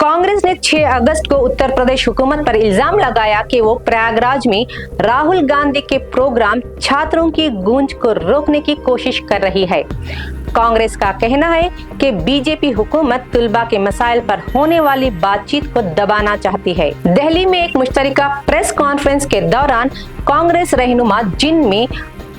कांग्रेस ने 6 अगस्त को उत्तर प्रदेश हुकूमत पर इल्जाम लगाया कि वो प्रयागराज में राहुल गांधी के प्रोग्राम छात्रों की गूंज को रोकने की कोशिश कर रही है। कांग्रेस का कहना है कि बीजेपी हुकूमत तुलबा के मसाइल पर होने वाली बातचीत को दबाना चाहती है। दिल्ली में एक मुश्तरका प्रेस कॉन्फ्रेंस के दौरान कांग्रेस रहनुमा, जिनमें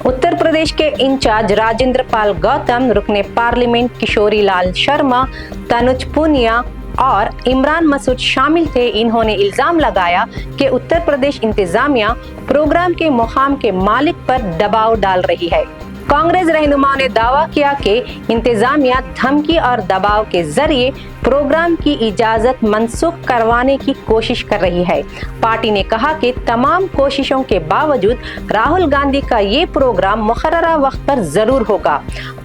उत्तर प्रदेश के इंचार्ज राजेंद्र पाल गौतम, रुकने पार्लियामेंट किशोरी लाल शर्मा, तनुज पुनिया और इमरान मसूद शामिल थे, इन्होंने इल्जाम लगाया कि उत्तर प्रदेश इंतजामिया प्रोग्राम के मुकाम के मालिक पर दबाव डाल रही है। कांग्रेस रहनुमा ने दावा किया कि इंतजामिया धमकी और दबाव के जरिए प्रोग्राम की इजाजत मनसूख करवाने की कोशिश कर रही है। पार्टी ने कहा कि तमाम कोशिशों के बावजूद राहुल गांधी का ये प्रोग्राम मुकर्ररा वक्त पर जरूर होगा।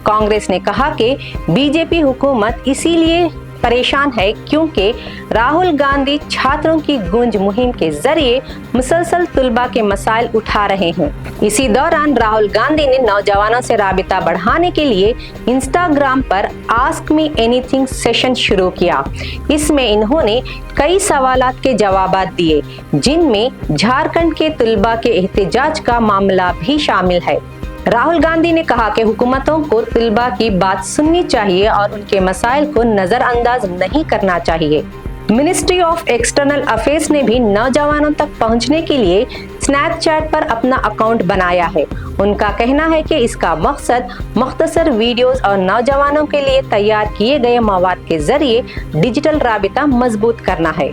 कांग्रेस ने कहा कि बीजेपी हुकूमत इसीलिए परेशान है क्योंकि राहुल गांधी छात्रों की गूंज मुहिम के जरिए मुसलसल तुलबा के मसाइल उठा रहे हैं। इसी दौरान राहुल गांधी ने नौजवानों से राबिता बढ़ाने के लिए इंस्टाग्राम पर आस्क मी एनीथिंग सेशन शुरू किया। इसमें इन्होंने कई सवालात के जवाब दिए, जिनमें झारखंड के तुलबा के एहतजाज का मामला भी शामिल है। राहुल गांधी ने कहा कि हुकूमतों को तुलबा की बात सुननी चाहिए और उनके मसाइल को नजरअंदाज नहीं करना चाहिए। मिनिस्ट्री ऑफ एक्सटर्नल अफेयर्स ने भी नौजवानों तक पहुंचने के लिए स्नैपचैट पर अपना अकाउंट बनाया है। उनका कहना है कि इसका मकसद मुख्तसर वीडियोस और नौजवानों के लिए तैयार किए गए मवाद के जरिए डिजिटल राबिता मजबूत करना है।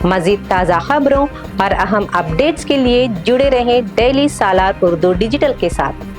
मजीद ताज़ा खबरों और अहम अपडेट्स के लिए जुड़े रहें डेली सालार उर्दू डिजिटल के साथ।